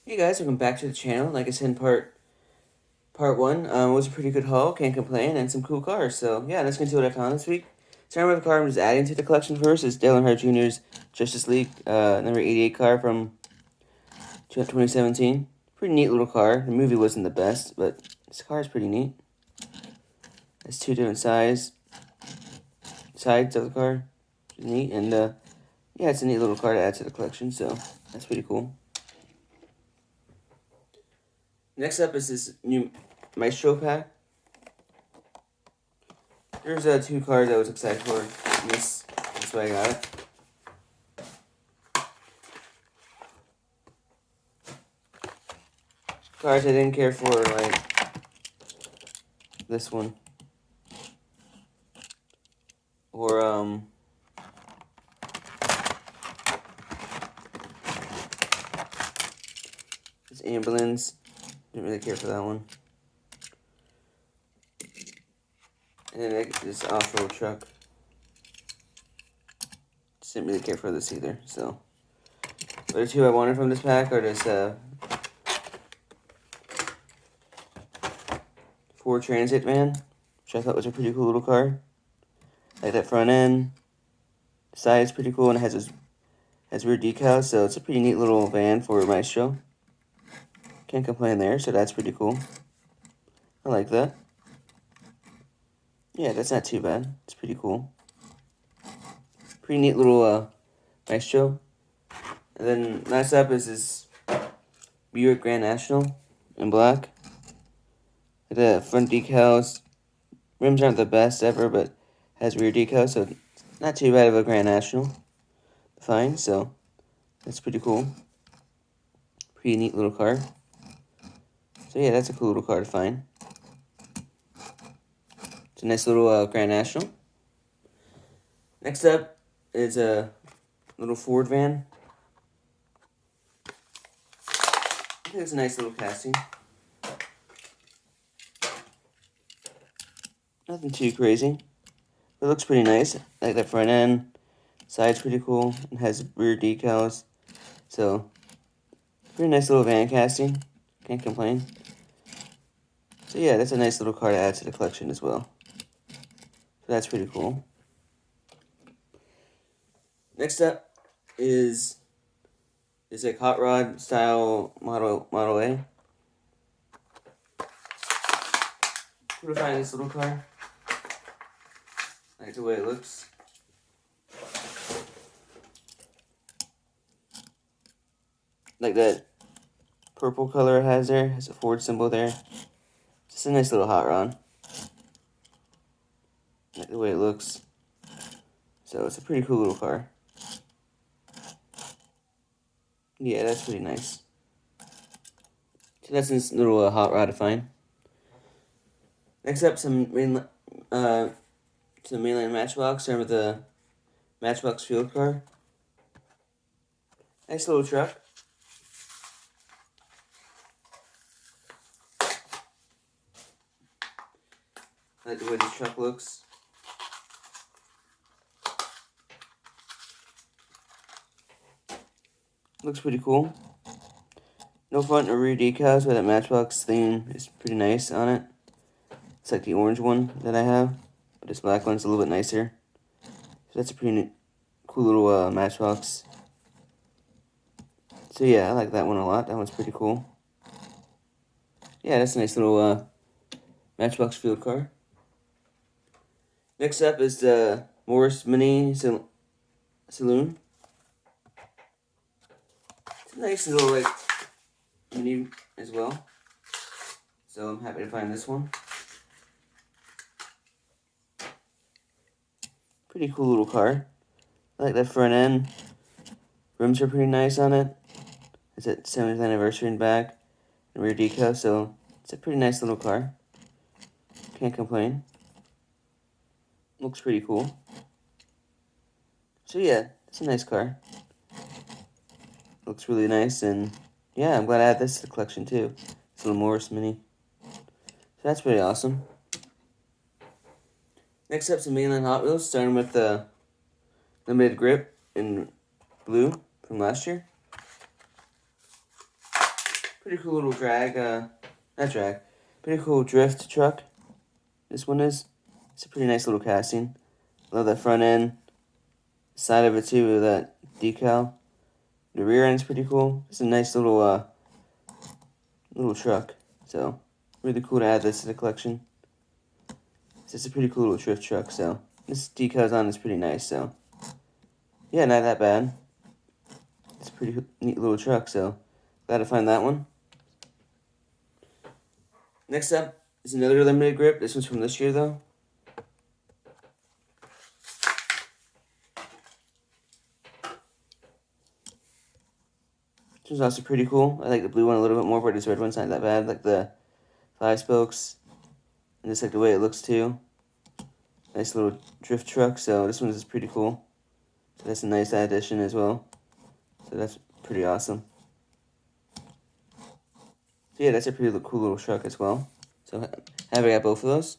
Hey guys, welcome back to the channel. Like I said in part one, it was a pretty good haul, can't complain, and some cool cars. So yeah, let's get into what I found this week. Starting with the car I'm just adding to the collection first is Dale Earnhardt Jr.'s Justice League number 88 car from 2017. Pretty neat little car. The movie wasn't the best, but this car is pretty neat. It's two different sides of the car. It's neat, and yeah, it's a neat little car to add to the collection. So that's pretty cool. Next up is this new Maestro pack. There's two cars I was excited for. And that's why I got it. Cars I didn't care for, like this one. Or, this ambulance. Didn't really care for that one. And then this off-road truck. Just didn't really care for this either, so. But the two I wanted from this pack are this Ford Transit van, which I thought was a pretty cool little car. Like that front end. The side is pretty cool, and it has rear decals, so it's a pretty neat little van for Maestro. Can't complain there, so that's pretty cool. I like that. Yeah, that's not too bad. It's pretty cool. Pretty neat little Maestro. And then last up is this Buick Grand National in black. The front decals, rims aren't the best ever, but has rear decals, so not too bad of a Grand National. Fine, so that's pretty cool. Pretty neat little car. So yeah, that's a cool little car to find. It's a nice little Grand National. Next up is a little Ford van. I think it's a nice little casting. Nothing too crazy. But it looks pretty nice. I like that front end. Side's pretty cool. It has rear decals. So, pretty nice little van casting. Can't complain. So yeah, that's a nice little car to add to the collection as well. So that's pretty cool. Next up is a hot rod style Model A. Where to find this little car? I like the way it looks. Like that purple color it has there. Has a Ford symbol there. Just a nice little hot rod. Like the way it looks. So it's a pretty cool little car. Yeah, that's pretty nice. So that's this little hot rod to find. Next up, some mainline Matchbox. Starting with the Matchbox field car. Nice little truck. I like the way this truck looks. Looks pretty cool. No front or rear decals, but that Matchbox theme is pretty nice on it. It's like the orange one that I have, but this black one's a little bit nicer. So that's a pretty neat, cool little Matchbox. So yeah, I like that one a lot. That one's pretty cool. Yeah, that's a nice little Matchbox field car. Next up is the Morris Mini Saloon. It's a nice little like mini as well. So I'm happy to find this one. Pretty cool little car. I like that front end. Rims are pretty nice on it. It's at 70th anniversary in back and rear decal, so it's a pretty nice little car. Can't complain. Looks pretty cool. So yeah, it's a nice car. Looks really nice, and yeah, I'm glad I had this to the collection too. This little Morris Mini. So that's pretty awesome. Next up, some mainline Hot Wheels, starting with the limited grip in blue from last year. Pretty cool little pretty cool drift truck. This one is. It's a pretty nice little casting. Love that front end. Side of it too with that decal. The rear end's pretty cool. It's a nice little little truck. So really cool to add this to the collection. It's just a pretty cool little drift truck. So this decals on is pretty nice. So yeah, not that bad. It's a pretty neat little truck. So glad to find that one. Next up is another limited grip. This one's from this year though. This one's also pretty cool. I like the blue one a little bit more, but this red one's not that bad. Like the 5 spokes. And just like the way it looks too. Nice little drift truck. So this one is pretty cool. So that's a nice addition as well. So that's pretty awesome. So yeah, that's a pretty cool little truck as well. So have I got both of those.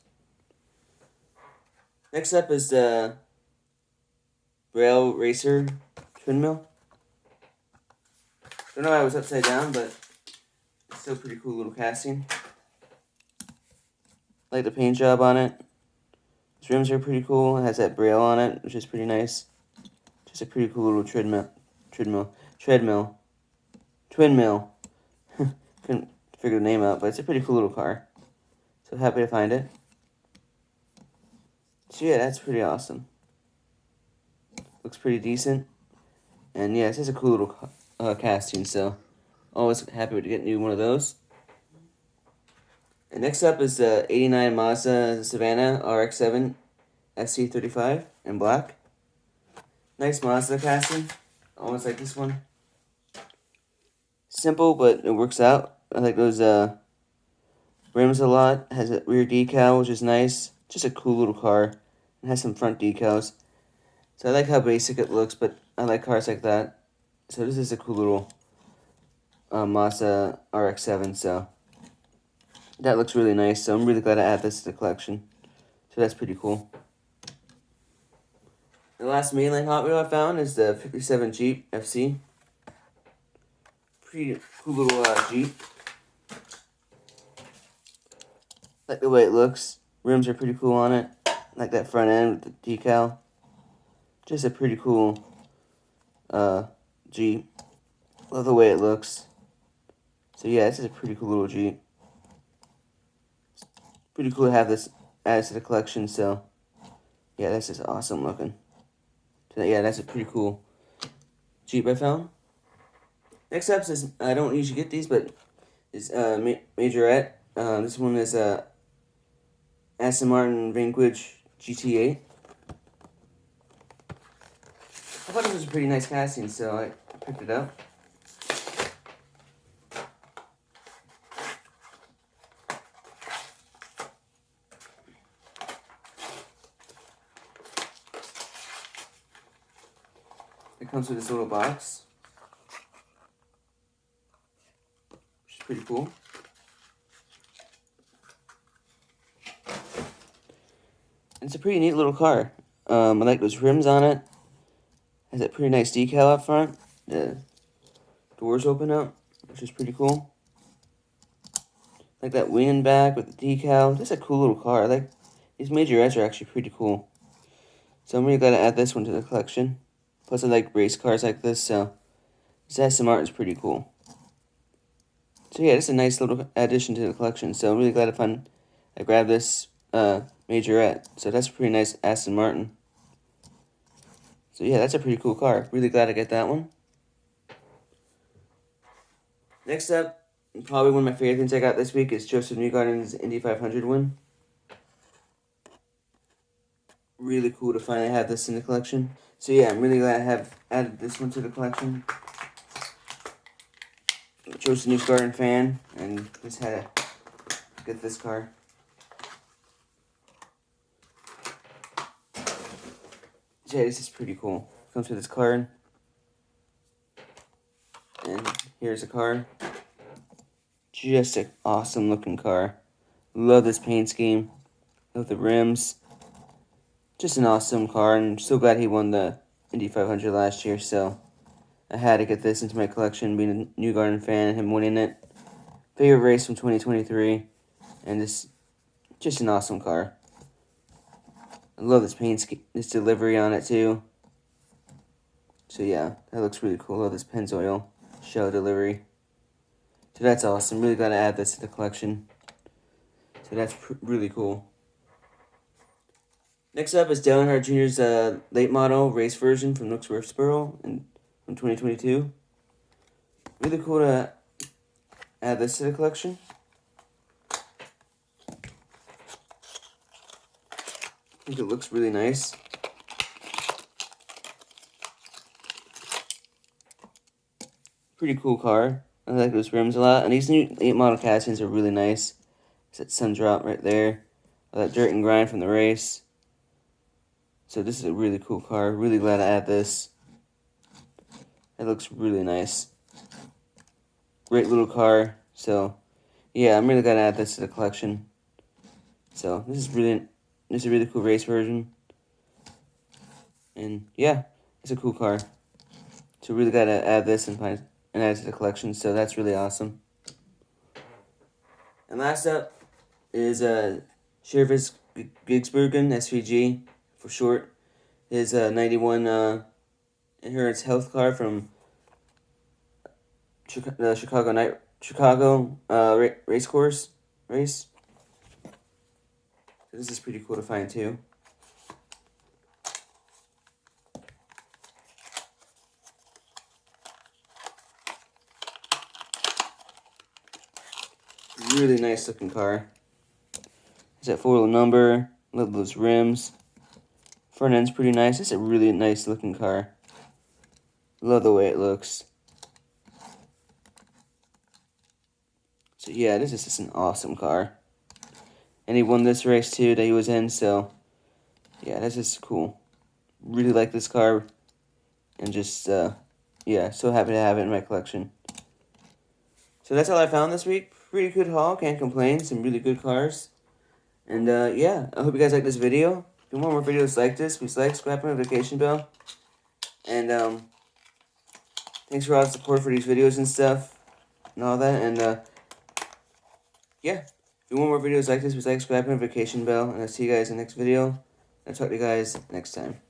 Next up is the Rail Racer twin mill. Don't know why it was upside down, but it's still a pretty cool little casting. Like the paint job on it. Its rims are pretty cool. It has that braille on it, which is pretty nice. Just a pretty cool little twin mill. Couldn't figure the name out, but it's a pretty cool little car. So happy to find it. So yeah, that's pretty awesome. Looks pretty decent. And yeah, it's just a cool little casting, so always happy to get new one of those. And next up is the 89 Mazda Savannah RX-7 SC35 in black. Nice Mazda casting. Almost like this one. Simple, but it works out. I like those rims a lot. Has a rear decal, which is nice. Just a cool little car. It has some front decals. So I like how basic it looks, but I like cars like that. So this is a cool little Mazda RX-7, so that looks really nice. So I'm really glad to add this to the collection. So that's pretty cool. The last mainline Hot Wheel I found is the 57 Jeep FC. Pretty cool little Jeep. Like the way it looks. Rims are pretty cool on it. Like that front end with the decal. Just a pretty cool Jeep. Love the way it looks. So yeah, this is a pretty cool little Jeep. Pretty cool to have this added to the collection, so yeah, that's just awesome looking. So yeah, that's a pretty cool Jeep I found. Next up is, I don't usually get these, but is Majorette. This one is Aston Martin Vanquish GT8. I thought it was a pretty nice casting, so I picked it up. It comes with this little box, which is pretty cool. It's a pretty neat little car. I like those rims on it. Has that pretty nice decal up front. The doors open up, which is pretty cool. Like that wing and back with the decal. Just a cool little car. I like these Majorettes are actually pretty cool. So I'm really glad to add this one to the collection. Plus I like race cars like this, so this Aston Martin's pretty cool. So yeah, it's a nice little addition to the collection. So I'm really glad I grabbed this Majorette. So that's a pretty nice Aston Martin. So yeah, that's a pretty cool car. Really glad I get that one. Next up, probably one of my favorite things I got this week is Joseph Newgarden's Indy 500 win. Really cool to finally have this in the collection. So yeah, I'm really glad I have added this one to the collection. Joseph Newgarden fan, and just had to get this car. So yeah, this is pretty cool. Comes with this card. And here's a card. Just an awesome looking car. Love this paint scheme. Love the rims. Just an awesome car, and I'm so glad he won the Indy 500 last year, so I had to get this into my collection, being a Newgarden fan and him winning it. favorite race from 2023, and this just an awesome car. I love this paint, this delivery on it too. So yeah, that looks really cool. I love this Pennzoil shell delivery. So that's awesome. Really got to add this to the collection. So that's really cool. Next up is Dale Earnhardt Jr.'s late model race version from Nooks Wilkesboro from 2022. Really cool to add this to the collection. I think it looks really nice. Pretty cool car. I like those rims a lot. And these new late model castings are really nice. It's that sun drop right there. That dirt and grind from the race. So this is a really cool car. Really glad to add this. It looks really nice. Great little car. So yeah, I'm really glad to add this to the collection. So this is a really cool race version. And yeah, it's a cool car. So really glad to add this and add it to the collection. So that's really awesome. And last up is Sheriff's Gigsbergen, SVG for short. His 91 Inheritance Health car from the Chicago race course race. So this is pretty cool to find too. Really nice looking car. It's that 4-wheel number. Love those rims. Front end's pretty nice. It's a really nice looking car. Love the way it looks. So yeah, this is just an awesome car. And he won this race too that he was in, so yeah, that's just cool. Really like this car. And just, yeah, so happy to have it in my collection. So that's all I found this week. Pretty good haul, can't complain. Some really good cars. And yeah, I hope you guys like this video. If you want more videos like this, please like, subscribe, and notification bell. And thanks for all the support for these videos and stuff. And all that. And yeah, if you want more videos like this, please like, subscribe, and notification bell. And I'll see you guys in the next video. I'll talk to you guys next time.